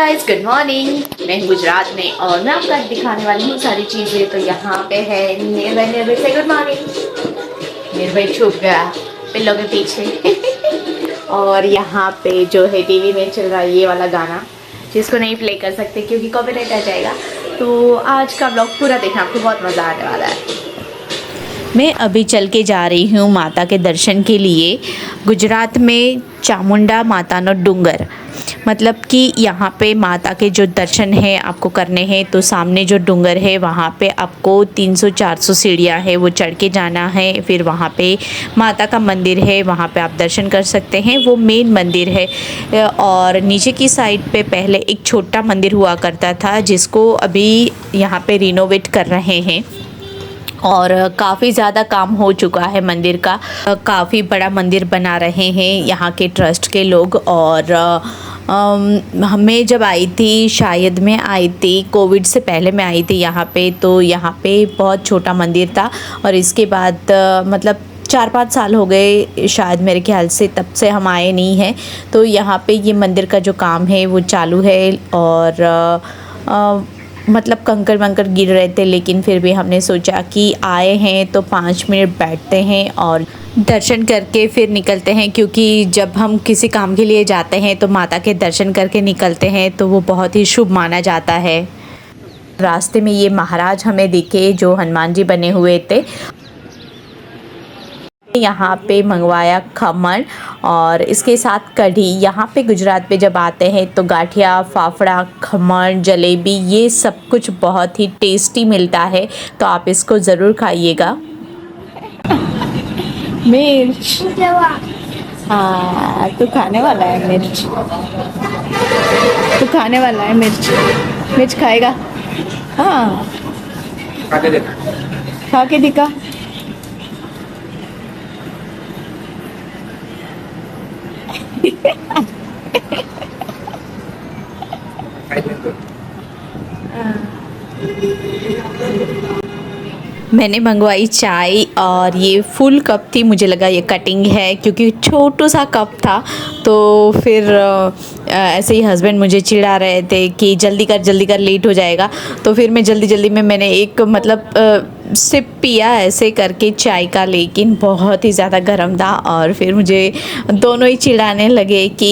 Guys, good morning. मैं हूँ गुजरात में और मैं आपको आज दिखाने वाली हूँ सारी चीज़ें। तो यहाँ पे है निर्भय से गुड मॉर्निंग। निर्भय छुप गया पिल्लों के पीछे और यहाँ पे जो है टीवी में चल रहा है ये वाला गाना, जिसको नहीं प्ले कर सकते क्योंकि कॉपीराइट आ जाएगा। तो आज का ब्लॉग पूरा देखना, आपको बहुत मज़ा आने वाला है। मैं अभी चल के जा रही हूँ माता के दर्शन के लिए। गुजरात में चामुंडा मातानो डूंगर, मतलब कि यहाँ पे माता के जो दर्शन है आपको करने हैं तो सामने जो डूंगर है वहाँ पे आपको 300-400 सीढ़ियाँ है वो चढ़ के जाना है। फिर वहाँ पे माता का मंदिर है, वहाँ पे आप दर्शन कर सकते हैं, वो मेन मंदिर है। और नीचे की साइड पे पहले एक छोटा मंदिर हुआ करता था जिसको अभी यहाँ पे रिनोवेट कर रहे हैं और काफ़ी ज़्यादा काम हो चुका है मंदिर का। काफ़ी बड़ा मंदिर बना रहे हैं यहाँ के ट्रस्ट के लोग। और मैं जब आई थी, शायद मैं आई थी कोविड से पहले मैं आई थी यहाँ पे, तो यहाँ पे बहुत छोटा मंदिर था। और इसके बाद मतलब 4-5 साल हो गए शायद मेरे ख्याल से, तब से हम आए नहीं हैं। तो यहाँ पे ये मंदिर का जो काम है वो चालू है और मतलब कंकड़ वंकड़ गिर रहे थे, लेकिन फिर भी हमने सोचा कि आए हैं तो 5 मिनट बैठते हैं और दर्शन करके फिर निकलते हैं। क्योंकि जब हम किसी काम के लिए जाते हैं तो माता के दर्शन करके निकलते हैं तो वो बहुत ही शुभ माना जाता है। रास्ते में ये महाराज हमें दिखे जो हनुमान जी बने हुए थे। यहाँ पे मंगवाया खमण और इसके साथ कढ़ी। यहाँ पे गुजरात पे जब आते हैं तो गाठिया, फाफड़ा, खमण, जलेबी ये सब कुछ बहुत ही टेस्टी मिलता है, तो आप इसको ज़रूर खाइएगा। मिर्च, हाँ तू खाने वाला है मिर्च, तू खाने वाला है मिर्च, मिर्च खाएगा? हाँ खा के दिखा। मैंने मंगवाई चाय और ये फुल कप थी, मुझे लगा ये कटिंग है क्योंकि छोटू सा कप था। तो फिर ऐसे ही हस्बैंड मुझे चिढ़ा रहे थे कि जल्दी कर लेट हो जाएगा। तो फिर मैं जल्दी में मैंने एक मतलब सिप पिया ऐसे करके चाय का, लेकिन बहुत ही ज़्यादा गर्म था। और फिर मुझे दोनों ही चिढ़ाने लगे कि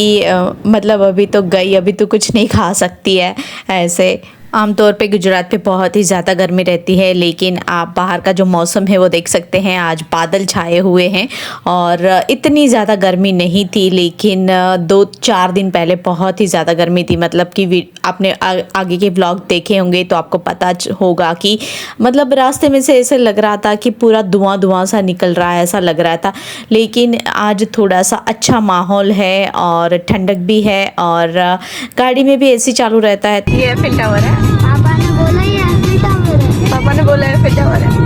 मतलब अभी तो गई, अभी तो कुछ नहीं खा सकती है ऐसे। आमतौर पे गुजरात पे बहुत ही ज़्यादा गर्मी रहती है, लेकिन आप बाहर का जो मौसम है वो देख सकते हैं। आज बादल छाए हुए हैं और इतनी ज़्यादा गर्मी नहीं थी, लेकिन 2-4 दिन पहले बहुत ही ज़्यादा गर्मी थी। मतलब कि आपने आगे के व्लॉग देखे होंगे तो आपको पता होगा कि मतलब रास्ते में से ऐसे लग रहा था कि पूरा धुआं सा निकल रहा है, ऐसा लग रहा था। लेकिन आज थोड़ा सा अच्छा माहौल है और ठंडक भी है और गाड़ी में भी एसी चालू रहता है। ये एफिल टावर है, पापा ने बोला ये एफिल टावर है, पापा ने बोला एफिल टावर है।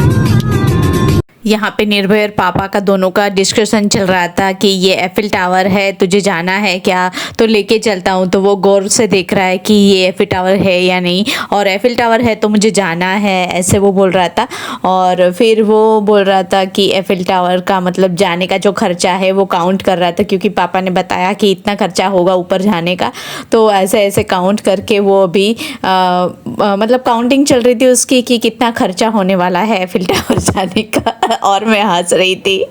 यहाँ पे निर्भय और पापा का दोनों का डिस्कशन चल रहा था कि ये एफिल टावर है, तुझे जाना है क्या, तो लेके चलता हूँ। तो वो गौर से देख रहा है कि ये एफिल टावर है या नहीं, और एफिल टावर है तो मुझे जाना है, ऐसे वो बोल रहा था। और फिर वो बोल रहा था कि एफिल टावर का मतलब जाने का जो खर्चा है वो काउंट कर रहा था, क्योंकि पापा ने बताया कि इतना खर्चा होगा ऊपर जाने का। तो ऐसे काउंट करके वो अभी मतलब काउंटिंग चल रही थी उसकी कि कितना खर्चा होने वाला है एफिल टावर जाने का और मैं हंस रही थी।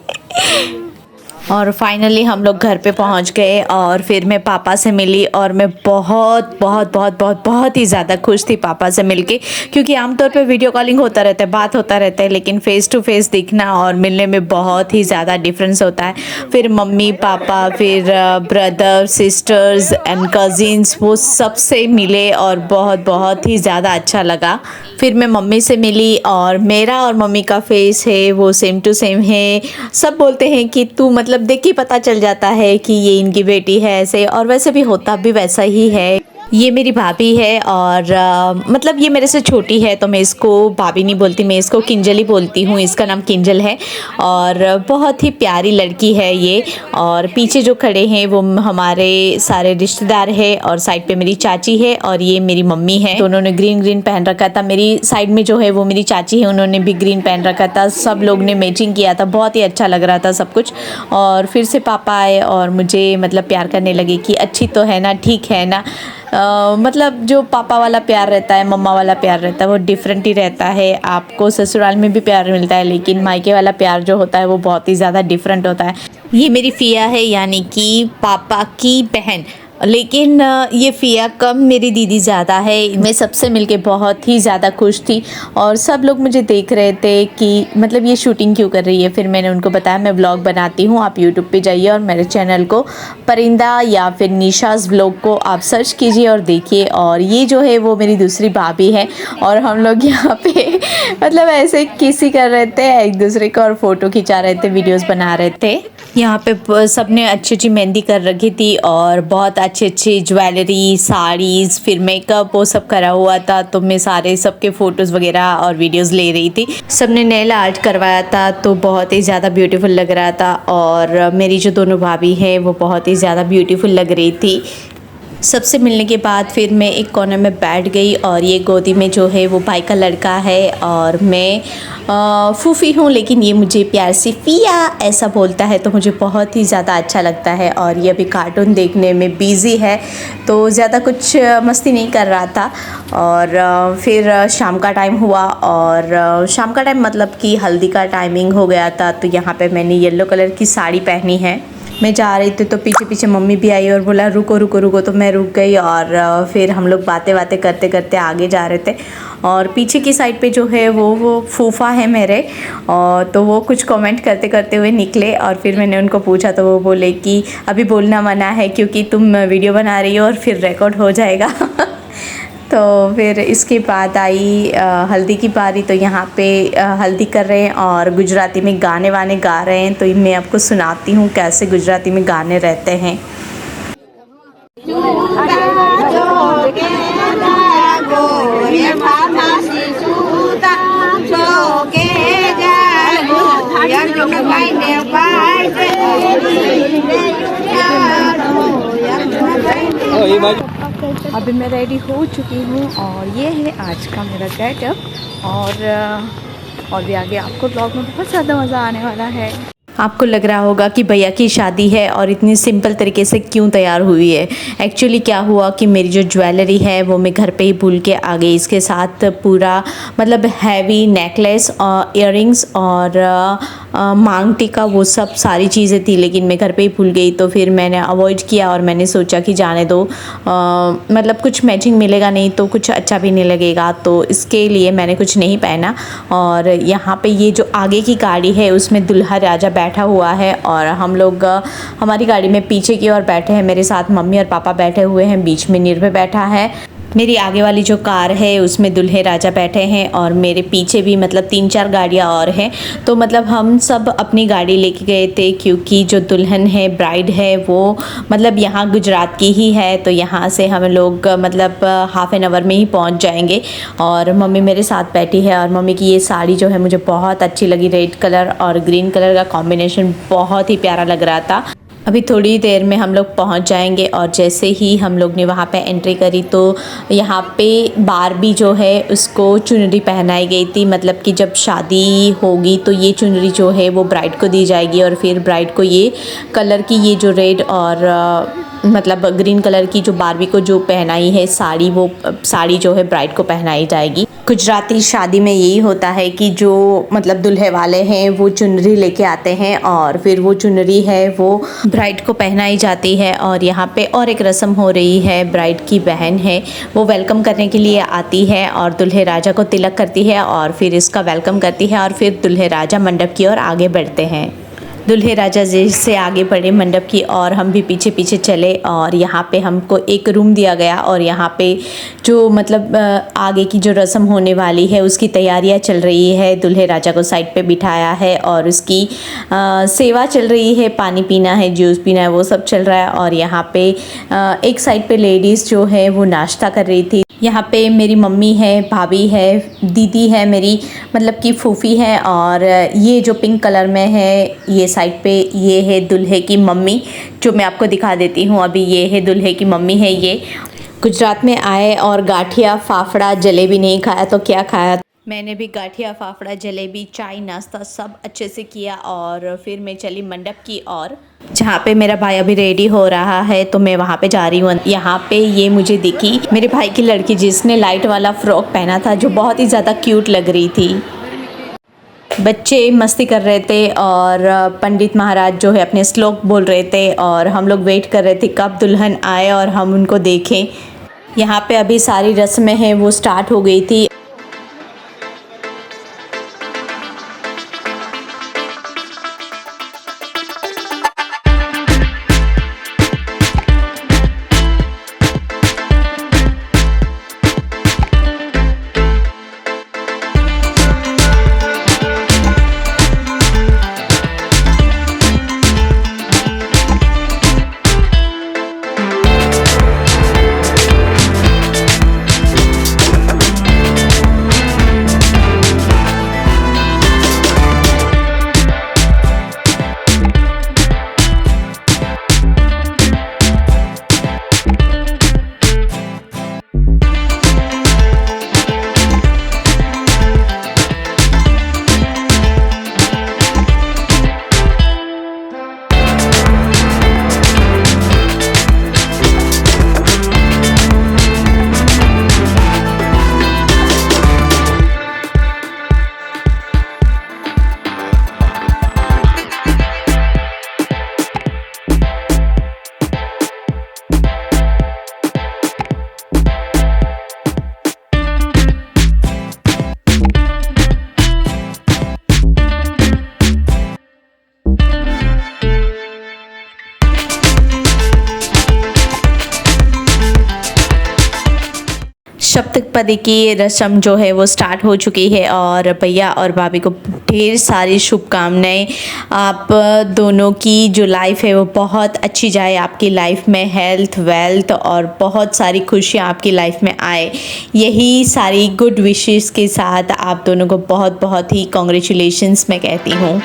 और फाइनली हम लोग घर पे पहुंच गए और फिर मैं पापा से मिली और मैं बहुत ही ज़्यादा खुश थी पापा से मिलके, क्योंकि आमतौर पे वीडियो कॉलिंग होता रहता है, बात होता रहता है, लेकिन फ़ेस टू फेस दिखना और मिलने में बहुत ही ज़्यादा डिफरेंस होता है। फिर मम्मी पापा, फिर ब्रदर सिस्टर्स एंड कज़िन्स, वो सबसे मिले और बहुत ही ज़्यादा अच्छा लगा। फिर मैं मम्मी से मिली और मेरा और मम्मी का फेस है वो सेम टू सेम है। सब बोलते हैं कि तू मतलब देख के पता चल जाता है कि ये इनकी बेटी है ऐसे, और वैसे भी होता भी वैसा ही है। ये मेरी भाभी है और मतलब ये मेरे से छोटी है, तो मैं इसको भाभी नहीं बोलती, मैं इसको किंजली बोलती हूँ। इसका नाम किंजल है और बहुत ही प्यारी लड़की है ये। और पीछे जो खड़े हैं वो हमारे सारे रिश्तेदार हैं और साइड पे मेरी चाची है और ये मेरी मम्मी है। तो उन्होंने ग्रीन पहन रखा था। मेरी साइड में जो है वो मेरी चाची है, उन्होंने भी ग्रीन पहन रखा था। सब लोग ने मैचिंग किया था, बहुत ही अच्छा लग रहा था सब कुछ। और फिर से पापा आए और मुझे मतलब प्यार करने लगे कि अच्छी तो है ना, ठीक है ना। मतलब जो पापा वाला प्यार रहता है, मम्मा वाला प्यार रहता है वो डिफरेंट ही रहता है। आपको ससुराल में भी प्यार मिलता है, लेकिन मायके वाला प्यार जो होता है वो बहुत ही ज़्यादा डिफरेंट होता है। ये मेरी फ़िया है, यानी कि पापा की बहन। लेकिन ये फ़िया कम, मेरी दीदी ज़्यादा है। मैं सबसे मिलके बहुत ही ज़्यादा खुश थी और सब लोग मुझे देख रहे थे कि मतलब ये शूटिंग क्यों कर रही है। फिर मैंने उनको बताया मैं व्लॉग बनाती हूँ, आप यूट्यूब पे जाइए और मेरे चैनल को परिंदा या फिर निशाज़ व्लॉग को आप सर्च कीजिए और देखिए। और ये जो है वो मेरी दूसरी भाभी है और हम लोग यहाँ पे मतलब ऐसे किसी कर रहे थे एक दूसरे को और फ़ोटो खिंचा रहे थे, वीडियोज़ बना रहे थे। यहाँ पे सबने अच्छी अच्छी मेहंदी कर रखी थी और बहुत अच्छी अच्छी ज्वेलरी, साड़ीज़, फिर मेकअप वो सब करा हुआ था। तो मैं सारे सबके फ़ोटोज़ वगैरह और वीडियोज़ ले रही थी। सबने नेल आर्ट करवाया था तो बहुत ही ज़्यादा ब्यूटीफुल लग रहा था। और मेरी जो दोनों भाभी हैं वो बहुत ही ज़्यादा ब्यूटीफुल लग रही थी। सबसे मिलने के बाद फिर मैं एक कोने में बैठ गई और ये गोदी में जो है वो भाई का लड़का है और मैं फूफी हूँ, लेकिन ये मुझे प्यार से फ़िया ऐसा बोलता है तो मुझे बहुत ही ज़्यादा अच्छा लगता है। और ये अभी कार्टून देखने में बिज़ी है तो ज़्यादा कुछ मस्ती नहीं कर रहा था। और फिर शाम का टाइम हुआ और शाम का टाइम मतलब कि हल्दी का टाइमिंग हो गया था। तो यहाँ पे मैंने येलो कलर की साड़ी पहनी है। मैं जा रही थी तो पीछे पीछे मम्मी भी आई और बोला रुको रुको रुको, तो मैं रुक गई। और फिर हम लोग बातें बातें करते करते आगे जा रहे थे। और पीछे की साइड पे जो है वो फूफा है मेरे, और तो वो कुछ कमेंट करते करते हुए निकले। और फिर मैंने उनको पूछा तो वो बोले कि अभी बोलना मना है क्योंकि तुम वीडियो बना रही हो और फिर रिकॉर्ड हो जाएगा। तो फिर इसके बाद आई हल्दी की बारी। तो यहाँ पे हल्दी कर रहे हैं और गुजराती में गाने वाने गा रहे हैं। तो मैं आपको सुनाती हूँ कैसे गुजराती में गाने रहते हैं। अभी मैं रेडी हो चुकी हूँ और ये है आज का मेरा गेटअप। और भी आगे आपको ब्लॉग में बहुत ज़्यादा मज़ा आने वाला है। आपको लग रहा होगा कि भैया की शादी है और इतनी सिंपल तरीके से क्यों तैयार हुई है। एक्चुअली क्या हुआ कि मेरी जो ज्वेलरी है वो मैं घर पे ही भूल के आ गई। इसके साथ पूरा मतलब हैवी नेकलेस और इयररिंग्स और मांग टीका वो सब सारी चीज़ें थी, लेकिन मैं घर पे ही भूल गई। तो फिर मैंने अवॉइड किया और मैंने सोचा कि जाने दो, मतलब कुछ मैचिंग मिलेगा नहीं तो कुछ अच्छा भी नहीं लगेगा। तो इसके लिए मैंने कुछ नहीं पहना। और यहाँ पे ये जो आगे की गाड़ी है उसमें दुल्हा राजा बैठा हुआ है और हम लोग हमारी गाड़ी में पीछे की ओर बैठे हैं। मेरे साथ मम्मी और पापा बैठे हुए हैं, बीच में निर्भय बैठा है। मेरी आगे वाली जो कार है उसमें दुल्हे राजा बैठे हैं और मेरे पीछे भी मतलब 3-4 गाड़ियाँ और हैं। तो मतलब हम सब अपनी गाड़ी लेके गए थे क्योंकि जो दुल्हन है, ब्राइड है, वो मतलब यहाँ गुजरात की ही है। तो यहाँ से हम लोग मतलब हाफ़ एन आवर में ही पहुँच जाएंगे। और मम्मी मेरे साथ बैठी है और मम्मी की ये साड़ी जो है मुझे बहुत अच्छी लगी। रेड कलर और ग्रीन कलर का कॉम्बिनेशन बहुत ही प्यारा लग रहा था। अभी थोड़ी देर में हम लोग पहुंच जाएंगे। और जैसे ही हम लोग ने वहाँ पे एंट्री करी तो यहाँ पे बारबी जो है उसको चुनरी पहनाई गई थी। मतलब कि जब शादी होगी तो ये चुनरी जो है वो ब्राइड को दी जाएगी और फिर ब्राइड को ये कलर की ये जो रेड और मतलब ग्रीन कलर की जो बारबी को जो पहनाई है साड़ी, वो साड़ी जो है ब्राइड को पहनाई जाएगी। गुजराती शादी में यही होता है कि जो मतलब दूल्हे वाले हैं वो चुनरी लेके आते हैं और फिर वो चुनरी है वो ब्राइड को पहनाई जाती है। और यहाँ पे और एक रस्म हो रही है, ब्राइड की बहन है वो वेलकम करने के लिए आती है और दूल्हे राजा को तिलक करती है और फिर इसका वेलकम करती है और फिर दूल्हे राजा मंडप की ओर आगे बढ़ते हैं। दूल्हे राजा जैसे आगे बढ़े मंडप की और हम भी पीछे पीछे चले। और यहाँ पे हमको एक रूम दिया गया और यहाँ पे जो मतलब आगे की जो रस्म होने वाली है उसकी तैयारियाँ चल रही है। दूल्हे राजा को साइड पे बिठाया है और उसकी सेवा चल रही है, पानी पीना है, जूस पीना है, वो सब चल रहा है। और यहाँ पे एक साइड पे लेडीज़ जो है वो नाश्ता कर रही थी। यहाँ पे मेरी मम्मी है, भाभी है, दीदी है मेरी, मतलब कि फूफी है। और ये जो पिंक कलर में है ये साइड पे ये है दूल्हे की मम्मी, जो मैं आपको दिखा देती हूँ अभी। ये है दूल्हे की मम्मी है। ये गुजरात में आए और गाठिया, फाफड़ा, जलेबी नहीं खाया तो क्या खाया। मैंने भी गाठिया, फाफड़ा, जलेबी, चाय, नाश्ता सब अच्छे से किया और फिर मैं चली मंडप की ओर, जहाँ पे मेरा भाई अभी रेडी हो रहा है, तो मैं वहाँ पे जा रही हूँ। यहाँ पे ये मुझे दिखी मेरे भाई की लड़की जिसने लाइट वाला फ्रॉक पहना था, जो बहुत ही ज़्यादा क्यूट लग रही थी। बच्चे मस्ती कर रहे थे और पंडित महाराज जो है अपने श्लोक बोल रहे थे और हम लोग वेट कर रहे थे कब दुल्हन आए और हम उनको देखें। यहाँ पे अभी सारी रस्में हैं वो स्टार्ट हो गई थी। सप्तपदी की रस्म जो है वो स्टार्ट हो चुकी है और भैया और भाभी को ढेर सारी शुभकामनाएं। आप दोनों की जो लाइफ है वो बहुत अच्छी जाए, आपकी लाइफ में हेल्थ, वेल्थ और बहुत सारी खुशियाँ आपकी लाइफ में आए। यही सारी गुड विशेस के साथ आप दोनों को बहुत बहुत ही कॉन्ग्रेचुलेशंस मैं कहती हूँ।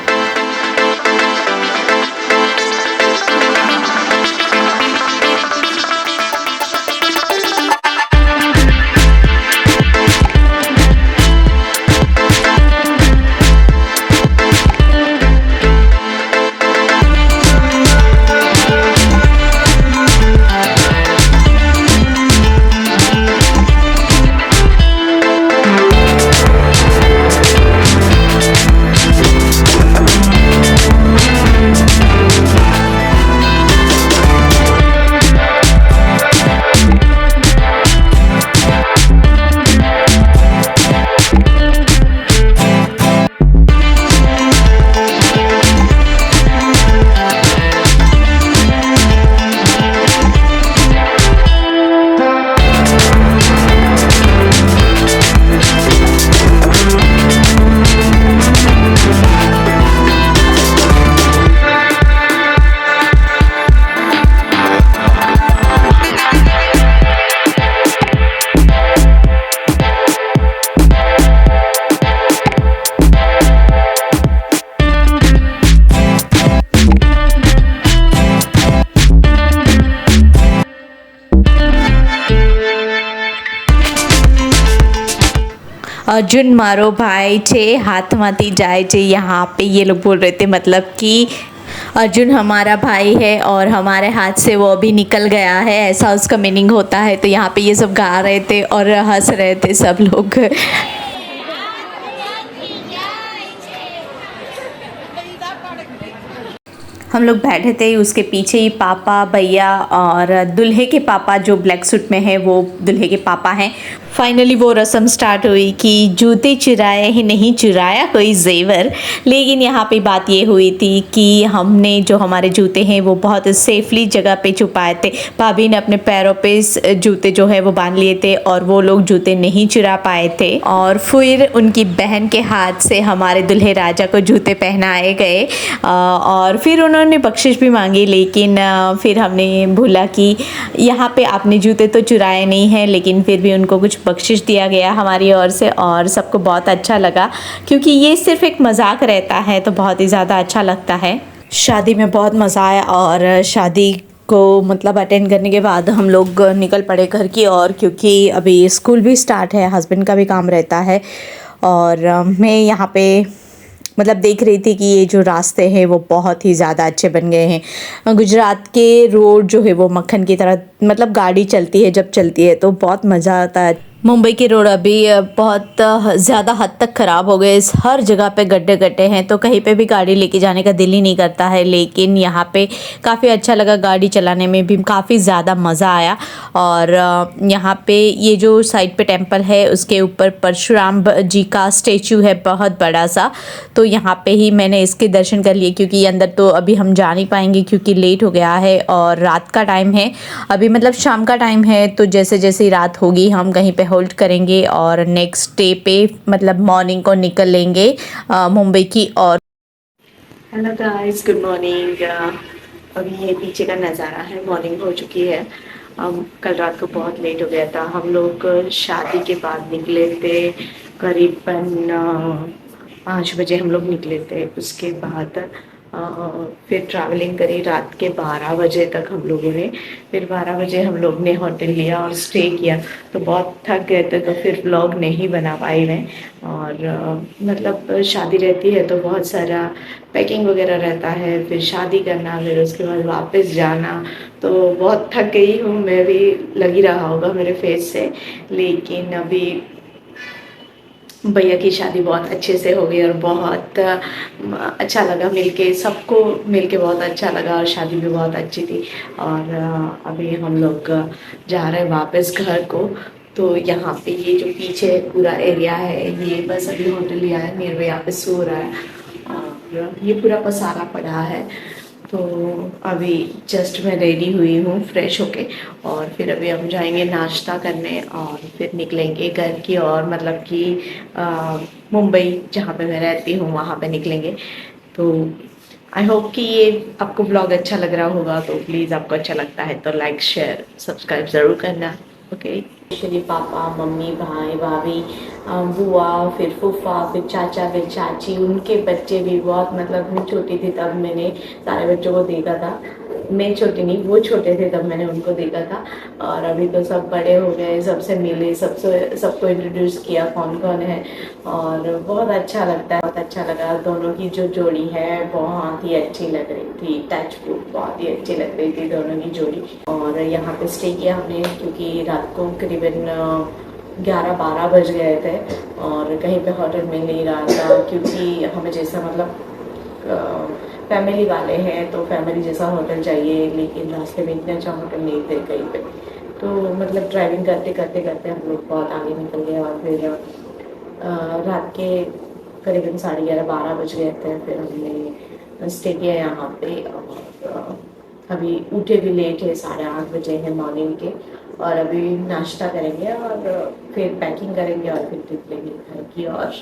अर्जुन मारो भाई छे हाथमाती जाए छे, यहाँ पे ये लोग बोल रहे थे, मतलब कि अर्जुन हमारा भाई है और हमारे हाथ से वो अभी निकल गया है, ऐसा उसका मीनिंग होता है। तो यहाँ पे ये सब गा रहे थे और हंस रहे थे सब लोग। हम लोग बैठे थे, उसके पीछे ही पापा, भैया और दूल्हे के पापा जो ब्लैक सूट में है वो दूल्हे के पापा हैं। फाइनली वो रस्म स्टार्ट हुई कि जूते चुराए ही नहीं चुराया कोई जेवर। लेकिन यहाँ पे बात ये हुई थी कि हमने जो हमारे जूते हैं वो बहुत सेफली जगह पे छुपाए थे। भाभी ने अपने पैरों पे जूते जो है वो बांध लिए थे और वो लोग जूते नहीं चुरा पाए थे। और फिर उनकी बहन के हाथ से हमारे दूल्हे राजा को जूते पहनाए गए और फिर उन्होंने बख्शिश भी मांगी। लेकिन फिर हमने भूला कि यहाँ पे आपने जूते तो चुराए नहीं हैं, लेकिन फिर भी उनको कुछ बख्शिश दिया गया हमारी ओर से और सबको बहुत अच्छा लगा, क्योंकि ये सिर्फ एक मजाक रहता है तो बहुत ही ज़्यादा अच्छा लगता है। शादी में बहुत मज़ा आया और शादी को मतलब अटेंड करने के बाद हम लोग निकल पड़े घर की ओर, क्योंकि अभी स्कूल भी स्टार्ट है, हस्बैंड का भी काम रहता है और मैं यहाँ पे मतलब देख रही थी कि ये जो रास्ते हैं वो बहुत ही ज़्यादा अच्छे बन गए हैं। गुजरात के रोड जो है वो मक्खन की तरह, मतलब गाड़ी चलती है जब चलती है तो बहुत मज़ा आता है। मुंबई के रोड अभी बहुत ज़्यादा हद तक ख़राब हो गए, हर जगह पे गड्ढे गड्ढे हैं, तो कहीं पे भी गाड़ी लेके जाने का दिल ही नहीं करता है। लेकिन यहाँ पे काफ़ी अच्छा लगा, गाड़ी चलाने में भी काफ़ी ज़्यादा मज़ा आया। और यहाँ पे ये जो साइड पे टेम्पल है उसके ऊपर परशुराम जी का स्टेचू है बहुत बड़ा सा, तो यहाँ पे ही मैंने इसके दर्शन कर लिए, क्योंकि अंदर तो अभी हम जा नहीं पाएंगे क्योंकि लेट हो गया है और रात का टाइम है अभी, मतलब शाम का टाइम है। तो जैसे जैसे रात होगी हम कहीं पे होल्ड करेंगे और नेक्स्ट डे पे मतलब मॉर्निंग को निकल लेंगे मुंबई की। और हेलो गाइस, गुड मॉर्निंग। अभी ये पीछे का नज़ारा है, मॉर्निंग हो चुकी है। कल रात को बहुत लेट हो गया था, हम लोग शादी के बाद निकले थे, करीबन 5 बजे हम लोग निकले थे। उसके बाद फिर ट्रैवलिंग करी रात के 12 बजे तक हम लोगों ने। फिर 12 बजे हम लोग ने होटल लिया और स्टे किया, तो बहुत थक गए थे तो फिर व्लॉग नहीं बना पाई मैं। और मतलब शादी रहती है तो बहुत सारा पैकिंग वगैरह रहता है, फिर शादी करना, फिर उसके बाद वापस जाना, तो बहुत थक गई हूँ मैं भी, लग ही रहा होगा मेरे फेस से। लेकिन अभी भैया की शादी बहुत अच्छे से हो गई और बहुत अच्छा लगा मिलके, सबको मिलके बहुत अच्छा लगा और शादी भी बहुत अच्छी थी। और अभी हम लोग जा रहे हैं वापस घर को। तो यहाँ पे ये जो पीछे पूरा एरिया है, ये बस अभी होटल लिया है, मेरे यहाँ पे सो रहा है और ये पूरा पसारा पड़ा है। तो अभी जस्ट मैं रेडी हुई हूँ फ्रेश होके, और फिर अभी हम जाएंगे नाश्ता करने और फिर निकलेंगे घर की और, मतलब कि मुंबई जहाँ पे मैं रहती हूँ वहाँ पे निकलेंगे। तो आई होप कि ये आपको ब्लॉग अच्छा लग रहा होगा, तो प्लीज़ आपको अच्छा लगता है तो लाइक शेयर सब्सक्राइब ज़रूर करना। ओके, मेरे पापा मम्मी भाई भाभी बुआ, फिर फूफा, फिर चाचा, फिर चाची, उनके बच्चे भी बहुत, मतलब मैं छोटी थी तब मैंने सारे बच्चों को देखा था। मैं छोटी नहीं, वो छोटे थे तब मैंने उनको देखा था। और अभी तो सब बड़े हो गए, सबसे मिले, सबको इंट्रोड्यूस किया कौन कौन है, और बहुत अच्छा लगता है। बहुत अच्छा लगा, दोनों की जो जोड़ी है बहुत ही अच्छी लग रही थी, टच वुड बहुत ही अच्छी लग रही थी दोनों की जोड़ी। और यहाँ पे स्टे किया हमने, क्योंकि रात को करीबन 11-12 बज गए थे और कहीं पे होटल मिल नहीं रहा था, क्योंकि हमें जैसा मतलब फैमिली वाले हैं तो फैमिली जैसा होटल चाहिए, लेकिन रास्ते में इतने अच्छा होटल नहीं थे कहीं पे। तो मतलब ड्राइविंग करते करते करते हम लोग बहुत आगे निकल गए और फिर रात के करीबन 11:30-12 बज गए थे। फिर हमने स्टे किया यहाँ पे और अभी उठे भी लेट है, 8:30 बजे हैं मॉर्निंग के। और अभी नाश्ता करेंगे और फिर पैकिंग करेंगे और फिर निकलेंगे घर की। और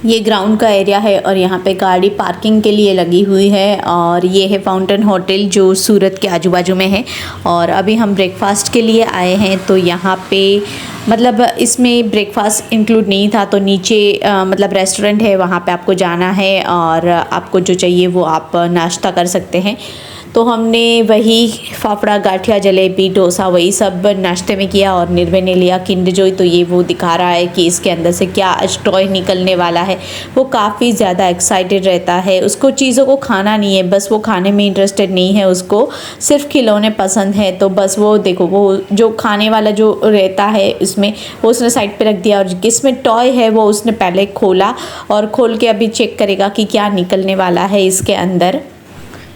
ये ग्राउंड का एरिया है और यहाँ पे गाड़ी पार्किंग के लिए लगी हुई है। और ये है फाउंटेन होटल जो सूरत के आजू बाजू में है। और अभी हम ब्रेकफास्ट के लिए आए हैं, तो यहाँ पे मतलब इसमें ब्रेकफास्ट इंक्लूड नहीं था, तो नीचे मतलब रेस्टोरेंट है, वहाँ पे आपको जाना है और आपको जो चाहिए वो आप नाश्ता कर सकते हैं। तो हमने वही फाफड़ा, गाठिया, जलेबी, डोसा वही सब नाश्ते में किया। और निर्भय ने लिया किंडर जॉय, तो ये वो दिखा रहा है कि इसके अंदर से क्या टॉय निकलने वाला है। वो काफ़ी ज़्यादा एक्साइटेड रहता है, उसको चीज़ों को खाना नहीं है, बस वो खाने में इंटरेस्टेड नहीं है, उसको सिर्फ खिलौने पसंद है। तो बस वो देखो, वो जो खाने वाला जो रहता है इसमें वो उसने साइड पे रख दिया, और जिसमें टॉय है वो उसने पहले खोला और खोल के अभी चेक करेगा कि क्या निकलने वाला है इसके अंदर।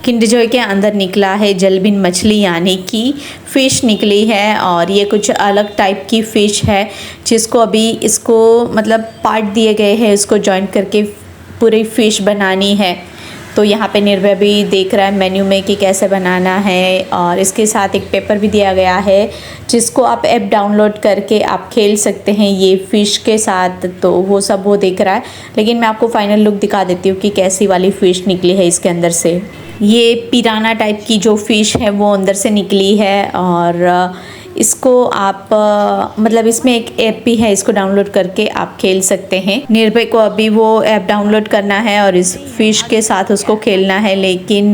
किंडर जॉय के अंदर निकला है जलबिन मछली, यानी कि फ़िश निकली है। और ये कुछ अलग टाइप की फ़िश है जिसको अभी इसको मतलब पार्ट दिए गए हैं, इसको जॉइंट करके पूरी फ़िश बनानी है। तो यहाँ पे निर्भय भी देख रहा है मेन्यू में कि कैसे बनाना है। और इसके साथ एक पेपर भी दिया गया है जिसको आप ऐप डाउनलोड करके आप खेल सकते हैं ये फ़िश के साथ। तो वो सब वो देख रहा है, लेकिन मैं आपको फाइनल लुक दिखा देती हूँ कि कैसी वाली फ़िश निकली है इसके अंदर से। ये पिराना टाइप की जो फ़िश है वो अंदर से निकली है। और इसको आप मतलब इसमें एक ऐप भी है, इसको डाउनलोड करके आप खेल सकते हैं। निर्भय को अभी वो ऐप डाउनलोड करना है और इस फिश के साथ उसको खेलना है, लेकिन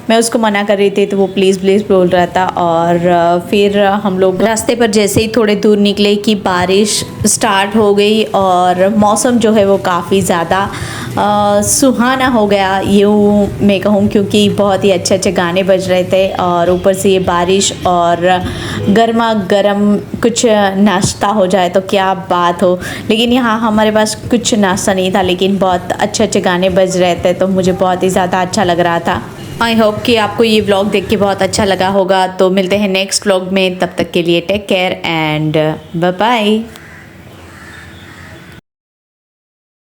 मैं उसको मना कर रही थी तो वो प्लीज़ प्लीज़ बोल रहा था। और फिर हम लोग रास्ते पर जैसे ही थोड़े दूर निकले कि बारिश स्टार्ट हो गई और मौसम जो है वो काफ़ी ज़्यादा सुहाना हो गया, यूँ मैं कहूँ, क्योंकि बहुत ही अच्छे अच्छे गाने बज रहे थे और ऊपर से ये बारिश और गर्मा गर्म कुछ नाश्ता हो जाए तो क्या बात हो। लेकिन यहाँ हमारे पास कुछ नाश्ता नहीं था, लेकिन बहुत अच्छे अच्छे गाने बज रहे थे तो मुझे बहुत ही ज़्यादा अच्छा लग रहा था। आई होप कि आपको ये व्लॉग देख के बहुत अच्छा लगा होगा। तो मिलते हैं नेक्स्ट व्लॉग में, तब तक के लिए take care and bye bye.